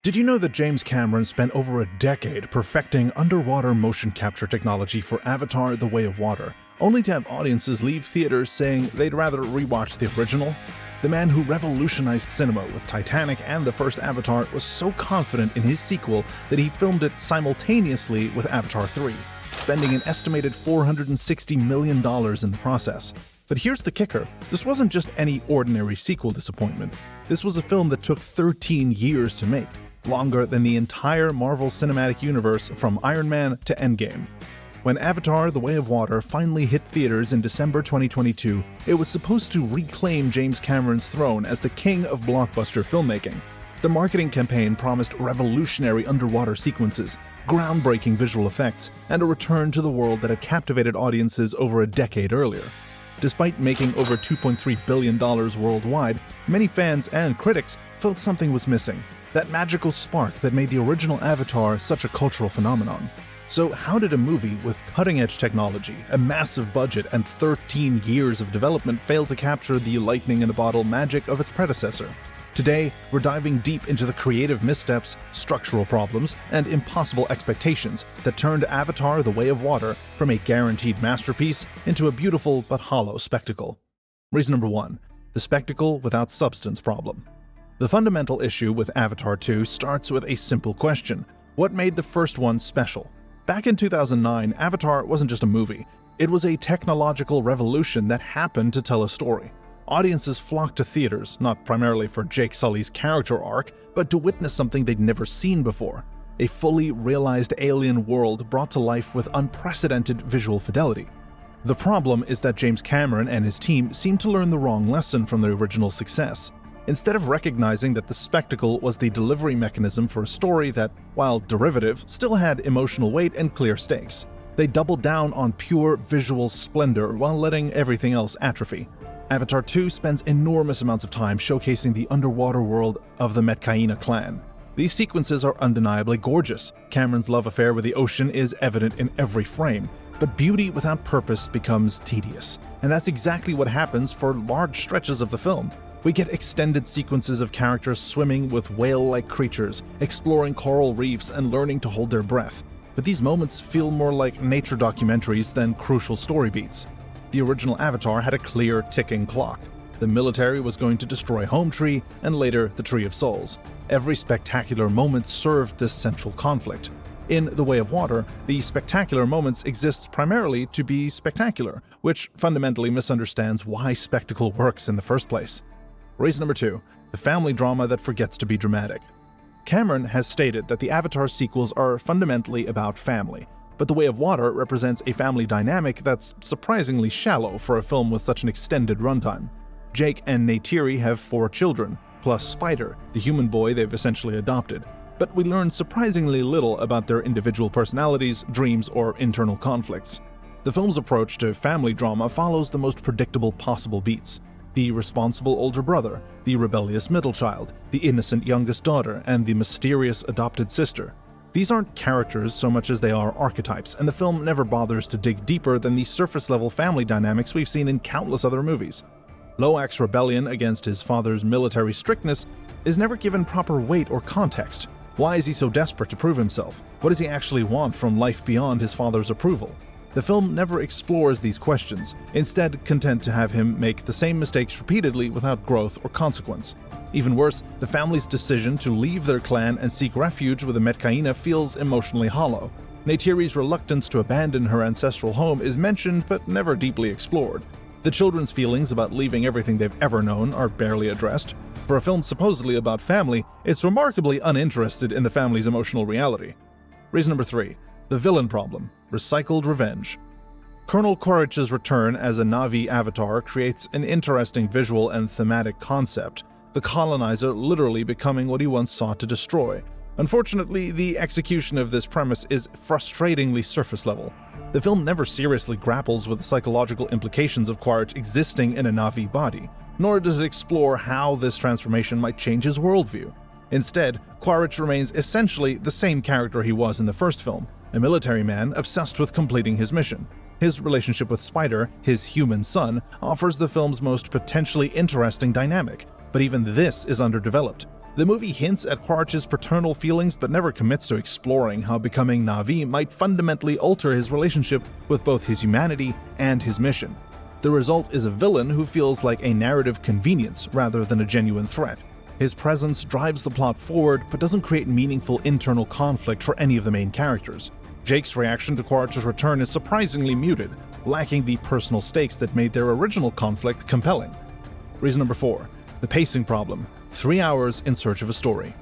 Did you know that James Cameron spent over a decade perfecting underwater motion capture technology for Avatar: The Way of Water, only to have audiences leave theaters saying they'd rather rewatch the original? The man who revolutionized cinema with Titanic and the first Avatar was so confident in his sequel that he filmed it simultaneously with Avatar 3, spending an estimated $460 million in the process. But here's the kicker, this wasn't just any ordinary sequel disappointment. This was a film that took 13 years to make, longer than the entire Marvel Cinematic Universe from Iron Man to Endgame. When Avatar: The Way of Water finally hit theaters in December 2022, it was supposed to reclaim James Cameron's throne as the king of blockbuster filmmaking. The marketing campaign promised revolutionary underwater sequences, groundbreaking visual effects, and a return to the world that had captivated audiences over a decade earlier. Despite making over $2.3 billion worldwide, many fans and critics felt something was missing, that magical spark that made the original Avatar such a cultural phenomenon. So how did a movie with cutting-edge technology, a massive budget, and 13 years of development fail to capture the lightning-in-a-bottle magic of its predecessor? Today, we're diving deep into the creative missteps, structural problems, and impossible expectations that turned Avatar: The Way of Water from a guaranteed masterpiece into a beautiful but hollow spectacle. Reason number 1. The spectacle without substance problem. The fundamental issue with Avatar 2 starts with a simple question: what made the first one special? Back in 2009, Avatar wasn't just a movie. It was a technological revolution that happened to tell a story. Audiences flocked to theaters, not primarily for Jake Sully's character arc, but to witness something they'd never seen before. A fully realized alien world brought to life with unprecedented visual fidelity. The problem is that James Cameron and his team seemed to learn the wrong lesson from the original success. Instead of recognizing that the spectacle was the delivery mechanism for a story that, while derivative, still had emotional weight and clear stakes, they doubled down on pure visual splendor while letting everything else atrophy. Avatar 2 spends enormous amounts of time showcasing the underwater world of the Metcaina clan. These sequences are undeniably gorgeous. Cameron's love affair with the ocean is evident in every frame, but beauty without purpose becomes tedious, and that's exactly what happens for large stretches of the film. We get extended sequences of characters swimming with whale-like creatures, exploring coral reefs, and learning to hold their breath. But these moments feel more like nature documentaries than crucial story beats. The original Avatar had a clear ticking clock. The military was going to destroy Home Tree, and later the Tree of Souls. Every spectacular moment served this central conflict. In The Way of Water, the spectacular moments exist primarily to be spectacular, which fundamentally misunderstands why spectacle works in the first place. Reason number 2. The family drama that forgets to be dramatic. Cameron has stated that the Avatar sequels are fundamentally about family, but The Way of Water represents a family dynamic that's surprisingly shallow for a film with such an extended runtime. Jake and Neytiri have 4 children, plus Spider, the human boy they've essentially adopted, but we learn surprisingly little about their individual personalities, dreams, or internal conflicts. The film's approach to family drama follows the most predictable possible beats: the responsible older brother, the rebellious middle child, the innocent youngest daughter, and the mysterious adopted sister. These aren't characters so much as they are archetypes, and the film never bothers to dig deeper than the surface-level family dynamics we've seen in countless other movies. Loak's rebellion against his father's military strictness is never given proper weight or context. Why is he so desperate to prove himself? What does he actually want from life beyond his father's approval? The film never explores these questions, instead content to have him make the same mistakes repeatedly without growth or consequence. Even worse, the family's decision to leave their clan and seek refuge with the Metcaina feels emotionally hollow. Neytiri's reluctance to abandon her ancestral home is mentioned but never deeply explored. The children's feelings about leaving everything they've ever known are barely addressed. For a film supposedly about family, it's remarkably uninterested in the family's emotional reality. Reason number 3. The villain problem. Recycled revenge. Colonel Quaritch's return as a Na'vi avatar creates an interesting visual and thematic concept, the colonizer literally becoming what he once sought to destroy. Unfortunately, the execution of this premise is frustratingly surface level. The film never seriously grapples with the psychological implications of Quaritch existing in a Na'vi body, nor does it explore how this transformation might change his worldview. Instead, Quaritch remains essentially the same character he was in the first film, a military man obsessed with completing his mission. His relationship with Spider, his human son, offers the film's most potentially interesting dynamic, but even this is underdeveloped. The movie hints at Quaritch's paternal feelings but never commits to exploring how becoming Na'vi might fundamentally alter his relationship with both his humanity and his mission. The result is a villain who feels like a narrative convenience rather than a genuine threat. His presence drives the plot forward but doesn't create meaningful internal conflict for any of the main characters. Jake's reaction to Quaritch's return is surprisingly muted, lacking the personal stakes that made their original conflict compelling. Reason number 4. The pacing problem. 3 hours in search of a story.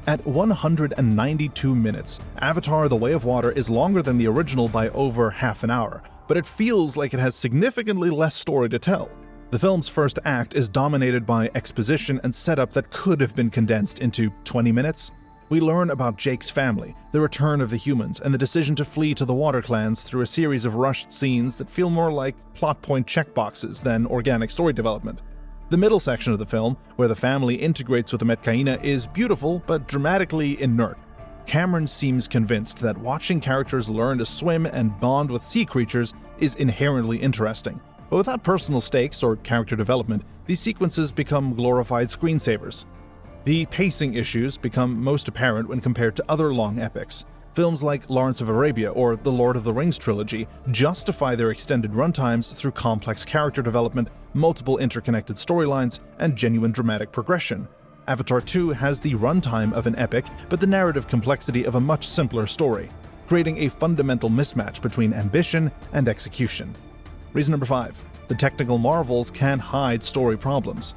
At 192 minutes, Avatar: The Way of Water is longer than the original by over half an hour, but it feels like it has significantly less story to tell. The film's first act is dominated by exposition and setup that could have been condensed into 20 minutes. We learn about Jake's family, the return of the humans, and the decision to flee to the Water Clans through a series of rushed scenes that feel more like plot point checkboxes than organic story development. The middle section of the film, where the family integrates with the Metcaina, is beautiful but dramatically inert. Cameron seems convinced that watching characters learn to swim and bond with sea creatures is inherently interesting, but without personal stakes or character development, these sequences become glorified screensavers. The pacing issues become most apparent when compared to other long epics. Films like Lawrence of Arabia or the Lord of the Rings trilogy justify their extended runtimes through complex character development, multiple interconnected storylines, and genuine dramatic progression. Avatar 2 has the runtime of an epic, but the narrative complexity of a much simpler story, creating a fundamental mismatch between ambition and execution. Reason number 5. The technical marvels can hide story problems.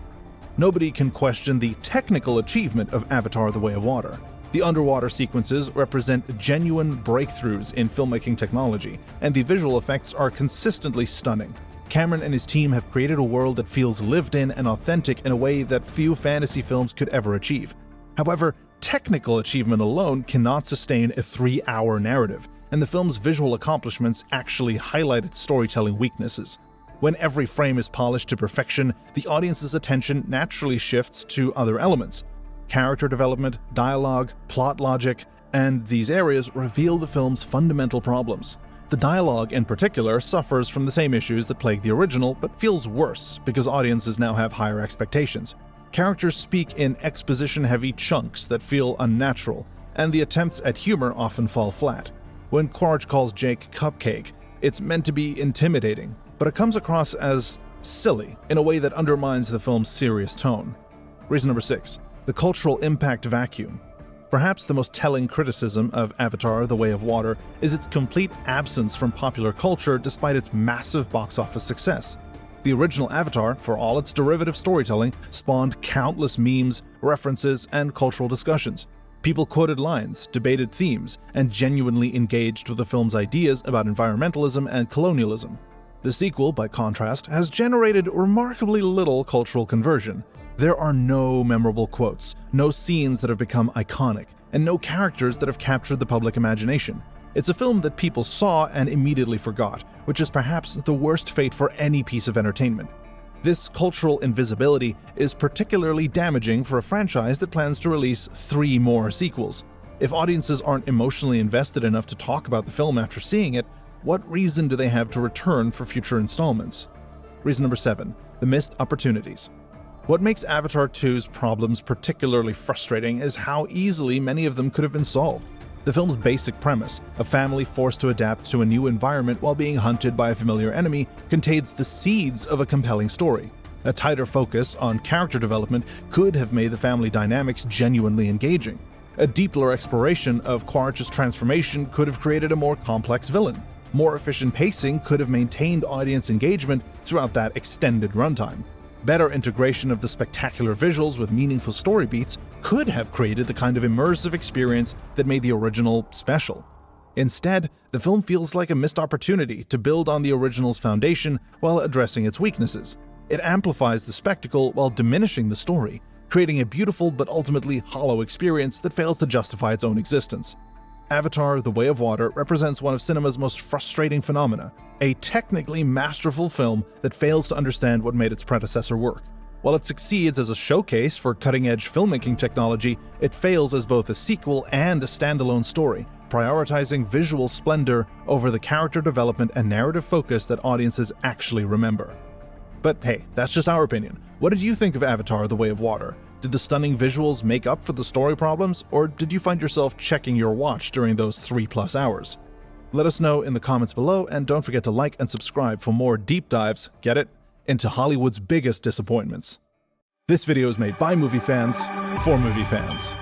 Nobody can question the technical achievement of Avatar: The Way of Water. The underwater sequences represent genuine breakthroughs in filmmaking technology, and the visual effects are consistently stunning. Cameron and his team have created a world that feels lived in and authentic in a way that few fantasy films could ever achieve. However, technical achievement alone cannot sustain a 3-hour narrative, and the film's visual accomplishments actually highlight its storytelling weaknesses. When every frame is polished to perfection, the audience's attention naturally shifts to other elements. Character development, dialogue, plot logic, and these areas reveal the film's fundamental problems. The dialogue in particular suffers from the same issues that plagued the original, but feels worse because audiences now have higher expectations. Characters speak in exposition-heavy chunks that feel unnatural, and the attempts at humor often fall flat. When Quaritch calls Jake Cupcake, it's meant to be intimidating, but it comes across as silly in a way that undermines the film's serious tone. Reason number 6. The cultural impact vacuum. Perhaps the most telling criticism of Avatar: The Way of Water is its complete absence from popular culture despite its massive box office success. The original Avatar, for all its derivative storytelling, spawned countless memes, references, and cultural discussions. People quoted lines, debated themes, and genuinely engaged with the film's ideas about environmentalism and colonialism. The sequel, by contrast, has generated remarkably little cultural conversion. There are no memorable quotes, no scenes that have become iconic, and no characters that have captured the public imagination. It's a film that people saw and immediately forgot, which is perhaps the worst fate for any piece of entertainment. This cultural invisibility is particularly damaging for a franchise that plans to release 3 more sequels. If audiences aren't emotionally invested enough to talk about the film after seeing it, what reason do they have to return for future installments? Reason number 7. The missed opportunities. What makes Avatar 2's problems particularly frustrating is how easily many of them could have been solved. The film's basic premise, a family forced to adapt to a new environment while being hunted by a familiar enemy, contains the seeds of a compelling story. A tighter focus on character development could have made the family dynamics genuinely engaging. A deeper exploration of Quaritch's transformation could have created a more complex villain. More efficient pacing could have maintained audience engagement throughout that extended runtime. Better integration of the spectacular visuals with meaningful story beats could have created the kind of immersive experience that made the original special. Instead, the film feels like a missed opportunity to build on the original's foundation while addressing its weaknesses. It amplifies the spectacle while diminishing the story, creating a beautiful but ultimately hollow experience that fails to justify its own existence. Avatar: The Way of Water represents one of cinema's most frustrating phenomena, a technically masterful film that fails to understand what made its predecessor work. While it succeeds as a showcase for cutting-edge filmmaking technology, it fails as both a sequel and a standalone story, prioritizing visual splendor over the character development and narrative focus that audiences actually remember. But hey, that's just our opinion. What did you think of Avatar: The Way of Water? Did the stunning visuals make up for the story problems, or did you find yourself checking your watch during those 3+ hours? Let us know in the comments below, and don't forget to like and subscribe for more deep dives, get it, into Hollywood's biggest disappointments. This video is made by movie fans, for movie fans.